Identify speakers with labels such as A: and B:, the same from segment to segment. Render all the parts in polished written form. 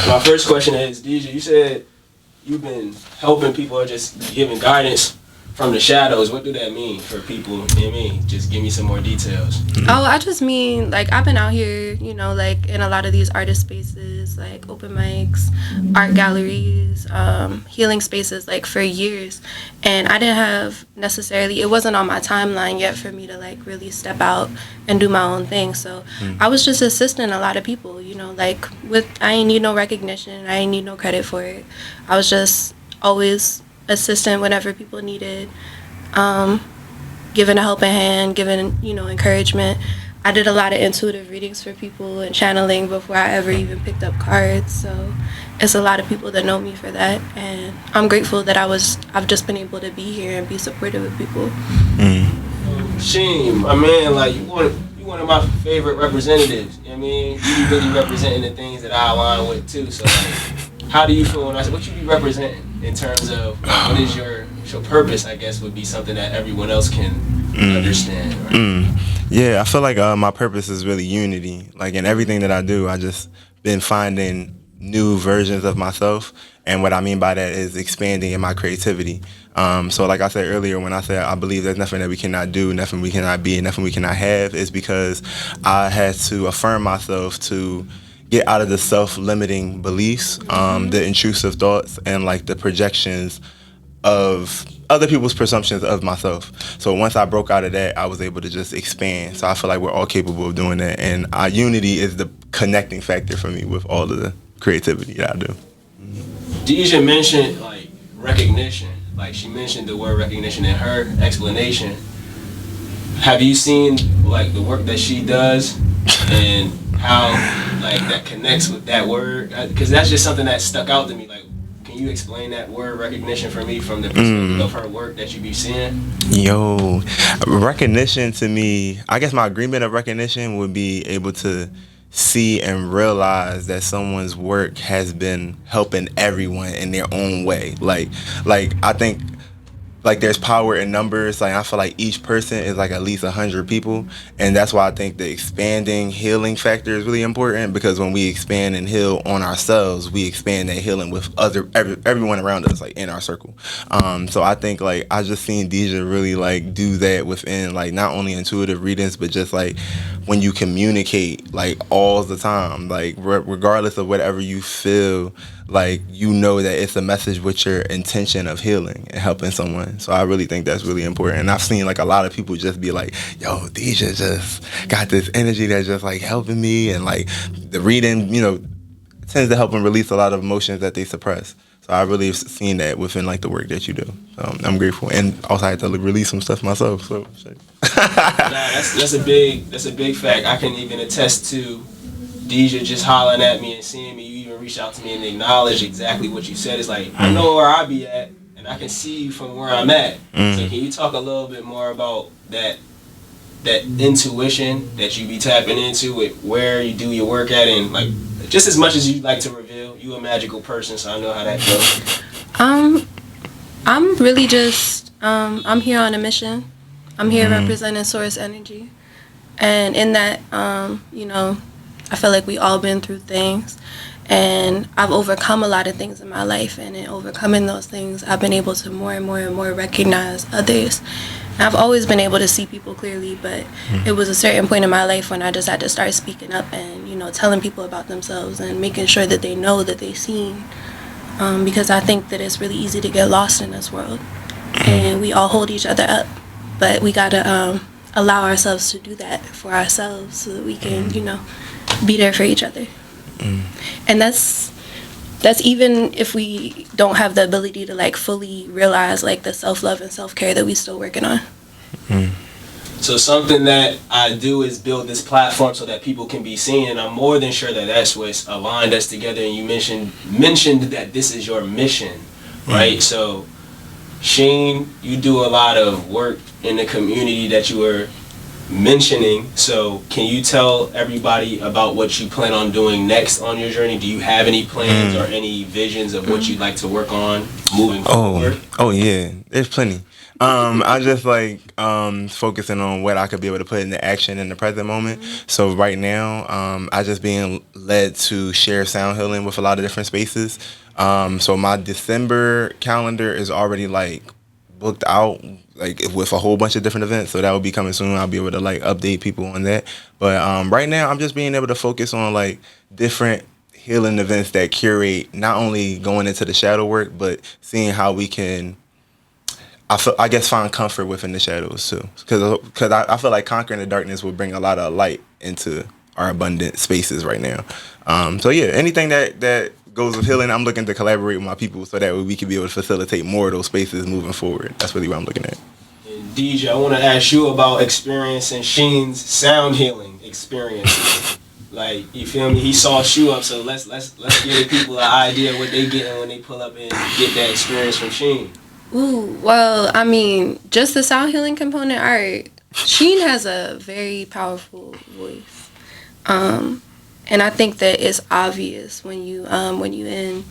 A: My first question is, Dija, you said you've been helping people or just giving guidance from the shadows. What do that mean for people and me? Just give me some more details.
B: Oh, I just mean, like, I've been out here, you know, like, in a lot of these artist spaces, like, open mics, art galleries, healing spaces, like, for years. And I didn't have necessarily, it wasn't on my timeline yet for me to, like, really step out and do my own thing. So I was just assisting a lot of people, you know, like, I ain't need no recognition. I ain't need no credit for it. I was just always assistant whenever people needed, giving a helping hand, giving, you know, encouragement. I did a lot of intuitive readings for people and channeling before I ever even picked up cards. So it's a lot of people that know me for that, and I'm grateful that I've just been able to be here and be supportive of people.
A: Sheen, my man, like you one of my favorite representatives. You know what I mean, you be really representing the things that I align with too. So like, how do you feel when I say what you be representing in terms of what is your purpose? I guess would be something that everyone else can understand. Right?
C: Yeah, I feel like my purpose is really unity. Like in everything that I do, I just been finding new versions of myself, and what I mean by that is expanding in my creativity. So like I said earlier, when I said I believe there's nothing that we cannot do, nothing we cannot be, nothing we cannot have, is because I had to affirm myself to get out of the self-limiting beliefs, the intrusive thoughts, and like the projections of other people's presumptions of myself. So once I broke out of that, I was able to just expand. So I feel like we're all capable of doing that, and our unity is the connecting factor for me with all of the creativity that I do.
A: Dija mentioned like recognition. Like she mentioned the word recognition in her explanation. Have you seen like the work that she does and how like that connects with that word? Because that's just something that stuck out to me. Like, can you explain that word recognition for me from the perspective of her work that you be seeing?
C: Yo, recognition to me, I guess my agreement of recognition would be able to see and realize that someone's work has been helping everyone in their own way. Like I think like there's power in numbers. Like I feel like each person is like at least 100 people, and that's why I think the expanding healing factor is really important, because when we expand and heal on ourselves, we expand that healing with everyone around us, like in our circle. So I think like I just seen Dija really like do that within like not only intuitive readings, but just like when you communicate like all the time, like regardless of whatever you feel, like you know that it's a message with your intention of healing and helping someone. So I really think that's really important. And I've seen like a lot of people just be like, yo, Dija just got this energy that's just like helping me, and like the reading, you know, tends to help them release a lot of emotions that they suppress. So I really have seen that within like the work that you do. So I'm grateful, and also I had to release some stuff myself. So
A: that's a big fact. I can even attest to Dija just hollering at me and seeing me. You even reach out to me and acknowledge exactly what you said. It's like I know where I be at, and I can see you from where I'm at. So can you talk a little bit more about that intuition that you be tapping into with where you do your work at, and like just as much as you like to reveal, you a magical person, so I know how that goes.
B: I'm really just I'm here on a mission. I'm here representing source energy, and in that you know, I feel like we all been through things, and I've overcome a lot of things in my life, and in overcoming those things, I've been able to more and more and more recognize others. And I've always been able to see people clearly, but it was a certain point in my life when I just had to start speaking up and, you know, telling people about themselves and making sure that they know that they're seen, because I think that it's really easy to get lost in this world, and we all hold each other up, but we gotta allow ourselves to do that for ourselves so that we can, you know, be there for each other. And that's even if we don't have the ability to like fully realize like the self-love and self-care that we still working on.
A: So something that I do is build this platform so that people can be seen, and I'm more than sure that that's what's aligned us together. And you mentioned that this is your mission, right? So Sheen, you do a lot of work in the community that you were mentioning. So can you tell everybody about what you plan on doing next on your journey? Do you have any plans or any visions of what you'd like to work on moving forward?
C: Oh yeah, there's plenty. I just like focusing on what I could be able to put into action in the present moment. So right now, I just being led to share sound healing with a lot of different spaces. So my December calendar is already like booked out, like with a whole bunch of different events. So that will be coming soon. I'll be able to like update people on that. But right now, I'm just being able to focus on like different healing events that curate not only going into the shadow work, but seeing how we can I guess find comfort within the shadows too, because I feel like conquering the darkness will bring a lot of light into our abundant spaces right now. So yeah, anything that goes with healing, I'm looking to collaborate with my people so that we can be able to facilitate more of those spaces moving forward. That's really what I'm looking at.
A: And DJ, I want to ask you about experiencing Sheen's sound healing experiences. Like, you feel me? He saw Shoe up, so let's give the people an idea of what they getting when they pull up and get that experience from Sheen.
B: Ooh, well, I mean, just the sound healing component. All right, Sheen has a very powerful voice, and I think that it's obvious when you in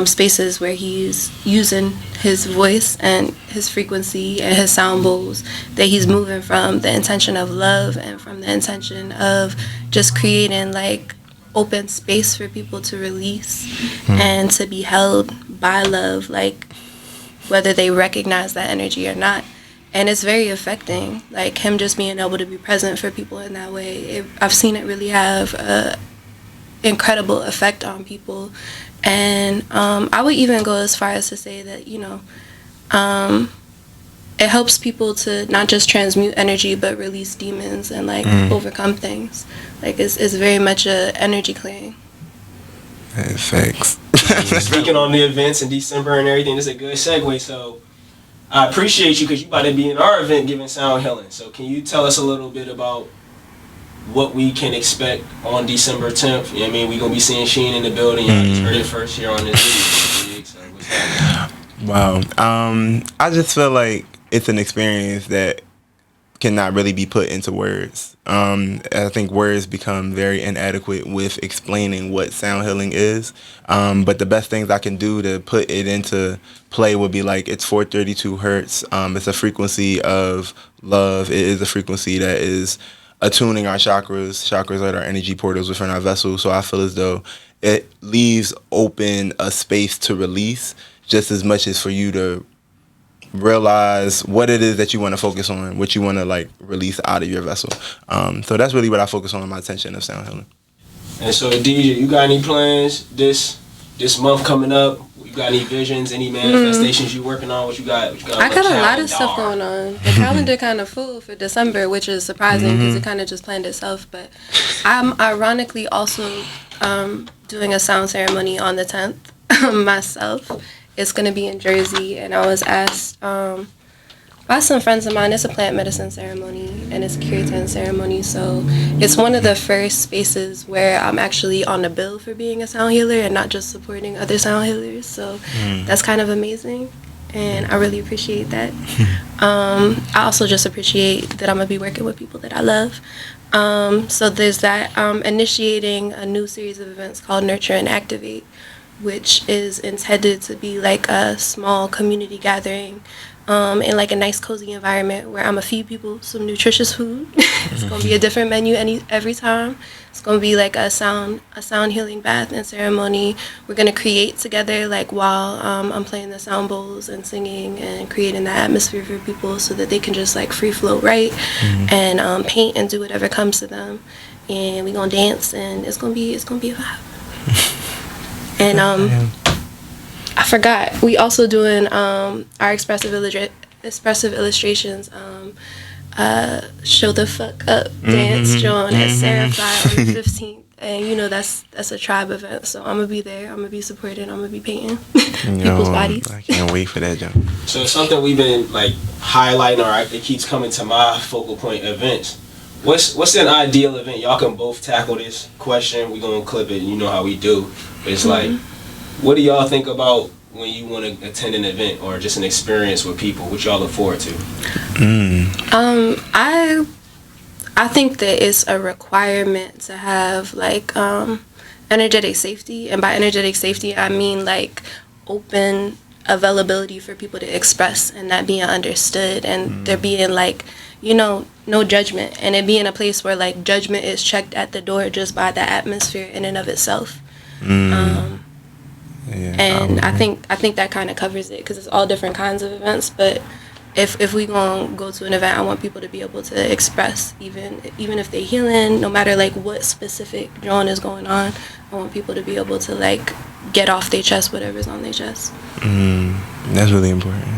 B: spaces where he's using his voice and his frequency and his sound bowls, that he's moving from the intention of love and from the intention of just creating like open space for people to release and to be held by love, like whether they recognize that energy or not. And it's very affecting, like him just being able to be present for people in that way. I've seen it really have a incredible effect on people. And I would even go as far as to say that, you know, it helps people to not just transmute energy, but release demons and like overcome things. Like it's very much a energy clearing.
C: Thanks.
A: Speaking on the events in December and everything, this is a good segue. So I appreciate you because you about to be in our event giving sound healing. So can you tell us a little bit about what we can expect on December 10th? You know what I mean? We're going to be seeing Sheen in the building. Y'all just heard it first here on this video. So what's happening?
C: Wow. I just feel like it's an experience that cannot really be put into words. I think words become very inadequate with explaining what sound healing is. But the best things I can do to put it into play would be like, it's 432 hertz. It's a frequency of love. It is a frequency that is attuning our chakras. Chakras are our energy portals within our vessel. So I feel as though it leaves open a space to release just as much as for you to realize what it is that you want to focus on, what you want to like release out of your vessel. So that's really what I focus on in my attention of sound healing.
A: And so, DJ, you got any plans this month coming up? You got any visions, any manifestations you working on? What you got?
B: I got a lot of stuff going on. The calendar kind of full for December, which is surprising because it kind of just planned itself. But I'm ironically also doing a sound ceremony on the 10th myself. It's going to be in Jersey, and I was asked by some friends of mine. It's a plant medicine ceremony, and it's a kirtan ceremony, so it's one of the first spaces where I'm actually on the bill for being a sound healer and not just supporting other sound healers, so that's kind of amazing, and I really appreciate that. I also just appreciate that I'm going to be working with people that I love. So there's that. Initiating a new series of events called Nurture and Activate, which is intended to be like a small community gathering in like a nice cozy environment where I'm gonna feed people some nutritious food. It's gonna be a different menu every time. It's gonna be like a sound healing bath and ceremony. We're gonna create together like while I'm playing the sound bowls and singing and creating that atmosphere for people so that they can just like free flow right and paint and do whatever comes to them. And we're gonna dance and it's gonna be a vibe. And I forgot, we also doing our expressive illustrations show the fuck up dance joint at Sarafly on the 15th, and you know that's a tribe event, so I'm gonna be there, I'm gonna be supporting, I'm gonna be painting people's bodies.
C: I can't wait for that, John.
A: So something we've been like highlighting, or it keeps coming to my focal point events. What's an ideal event? Y'all can both tackle this question. We gonna clip it. You know how we do. But it's like, what do y'all think about when you want to attend an event or just an experience with people? What y'all look forward to?
B: I think that it's a requirement to have like energetic safety, and by energetic safety I mean like open availability for people to express and that being understood, and there being like, you know, no judgment, and it being a place where like judgment is checked at the door just by the atmosphere in and of itself. And I think that kind of covers it, because it's all different kinds of events. But if we gonna go to an event, I want people to be able to express, even if they healing, no matter like what specific drawing is going on. I want people to be able to like get off their chest whatever's on their chest.
C: That's really important.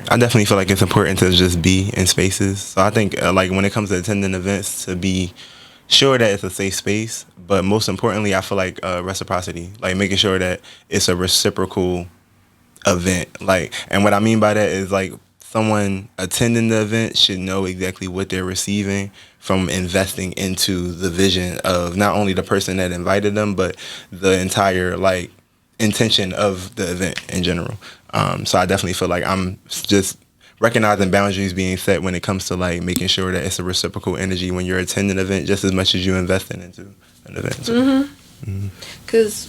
C: I definitely feel like it's important to just be in spaces. So I think like when it comes to attending events, to be sure that it's a safe space, but most importantly, I feel like reciprocity, like making sure that it's a reciprocal event. Like, and what I mean by that is like someone attending the event should know exactly what they're receiving from investing into the vision of not only the person that invited them, but the entire like intention of the event in general. So I definitely feel like I'm just recognizing boundaries being set when it comes to like making sure that it's a reciprocal energy when you're attending an event, just as much as you're investing into an event.
B: Because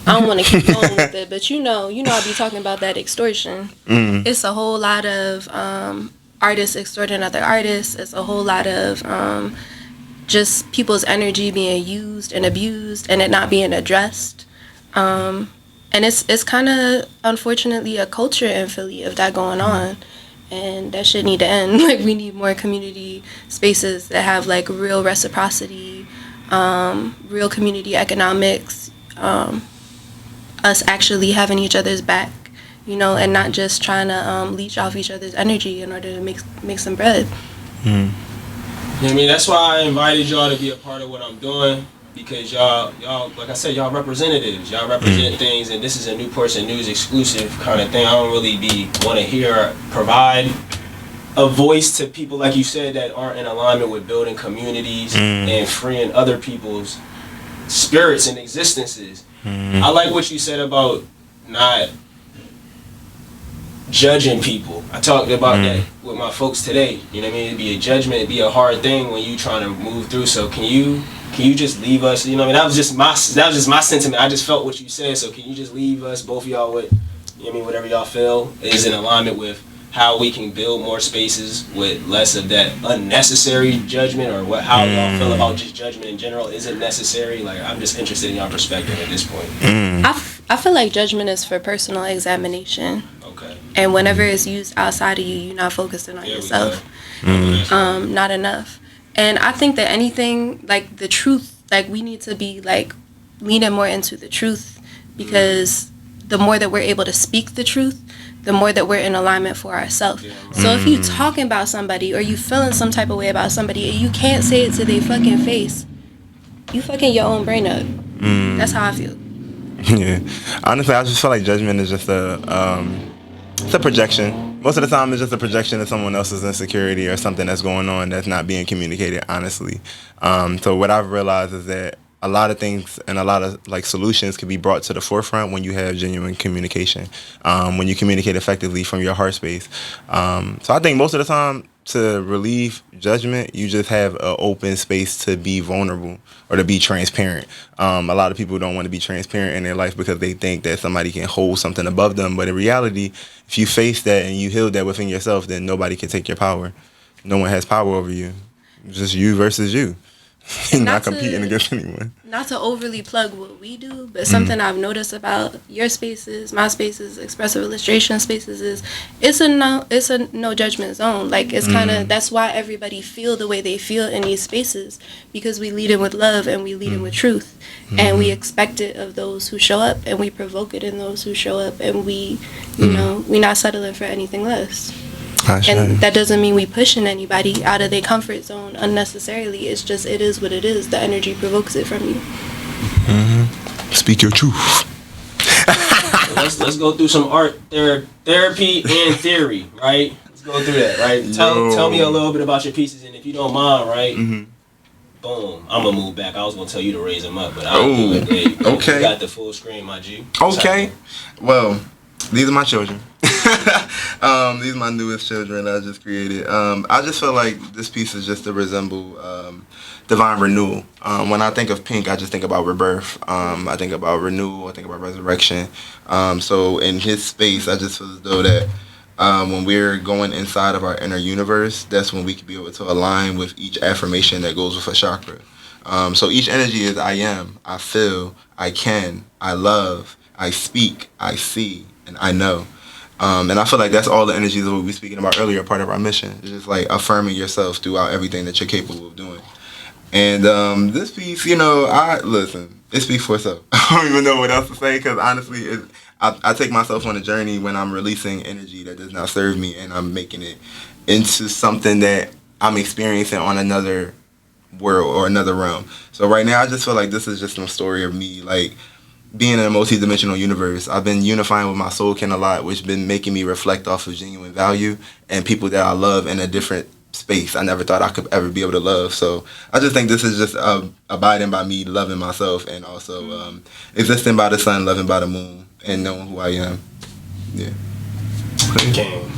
B: I don't want to keep going with it, but you know, I'll be talking about that extortion. It's a whole lot of artists extorting other artists. It's a whole lot of just people's energy being used and abused and it not being addressed. And it's kind of, unfortunately, a culture in Philly of that going on. And that shit need to end. Like, we need more community spaces that have, like, real reciprocity, real community economics, us actually having each other's back, you know, and not just trying to leech off each other's energy in order to make some bread.
A: You know what I mean? That's why I invited y'all to be a part of what I'm doing. Because y'all, like I said, y'all representatives. Y'all represent things, and this is a New Person News exclusive kind of thing. I don't really want to provide a voice to people, like you said, that aren't in alignment with building communities and freeing other people's spirits and existences. I like what you said about not judging people. I talked about that with my folks today. You know what I mean? It'd be a judgment, it'd be a hard thing when you trying to move through. So can you just leave us? You know what I mean? That was just my sentiment. I just felt what you said. So can you just leave us, both of y'all, with, you know what I mean, whatever y'all feel is in alignment with how we can build more spaces with less of that unnecessary judgment, or how y'all feel about just judgment in general? Is it necessary? Like, I'm just interested in y'all perspective at this point.
B: I feel like judgment is for personal examination.
A: Okay.
B: And whenever it's used outside of you, you're not focusing on yourself. Not enough. And I think that anything, like the truth, like we need to be like leaning more into the truth, because the more that we're able to speak the truth, the more that we're in alignment for ourselves. So if you talking about somebody or you feeling some type of way about somebody and you can't say it to their fucking face, you fucking your own brain up. That's how I feel.
C: Yeah. Honestly, I just feel like judgment is just it's a projection. Most of the time, it's just a projection of someone else's insecurity or something that's going on that's not being communicated, honestly. So what I've realized is that a lot of things and a lot of like solutions can be brought to the forefront when you have genuine communication, when you communicate effectively from your heart space. So I think most of the time, to relieve judgment, you just have an open space to be vulnerable or to be transparent. A lot of people don't want to be transparent in their life because they think that somebody can hold something above them. But in reality, if you face that and you heal that within yourself, then nobody can take your power. No one has power over you. It's just you versus you. You're not competing against anyone. Not
B: to overly plug what we do, but something I've noticed about your spaces, my spaces, expressive illustration spaces, is it's a no judgment zone. Like, it's kind of, that's why everybody feel the way they feel in these spaces, because we lead in with love and we lead in with truth, and we expect it of those who show up, and we provoke it in those who show up, and we, you know, we not settling for anything less. And that doesn't mean we pushing anybody out of their comfort zone unnecessarily. It's just, it is what it is. The energy provokes it from you.
C: Speak your truth.
A: Let's go through some art therapy and theory, right? Let's go through that, right? Tell me a little bit about your pieces, and if you don't mind, right? Boom, I'm gonna move back. I was gonna tell you to raise them up, but I'll do it. There you go.
C: Okay.
A: You got the full screen, my G.
C: Okay. Well, these are my children. These are my newest children I just created. I just feel like this piece is just to resemble divine renewal. When I think of pink, I just think about rebirth. I think about renewal. I think about resurrection. So in his space, I just feel as though that when we're going inside of our inner universe, that's when we can be able to align with each affirmation that goes with a chakra. So each energy is I am, I feel, I can, I love, I speak, I see, and I know. And I feel like that's all the energies that we were speaking about earlier, part of our mission. It's just like affirming yourself throughout everything that you're capable of doing. And this piece, it speaks for itself. I don't even know what else to say because honestly, I take myself on a journey when I'm releasing energy that does not serve me and I'm making it into something that I'm experiencing on another world or another realm. So right now, I just feel like this is just some story of me, like, being in a multi-dimensional universe. I've been unifying with my soul kin a lot, which been making me reflect off of genuine value and people that I love in a different space I never thought I could ever be able to love. So I just think this is just abiding by me, loving myself, and also existing by the sun, loving by the moon, and knowing who I am. Yeah.
A: King.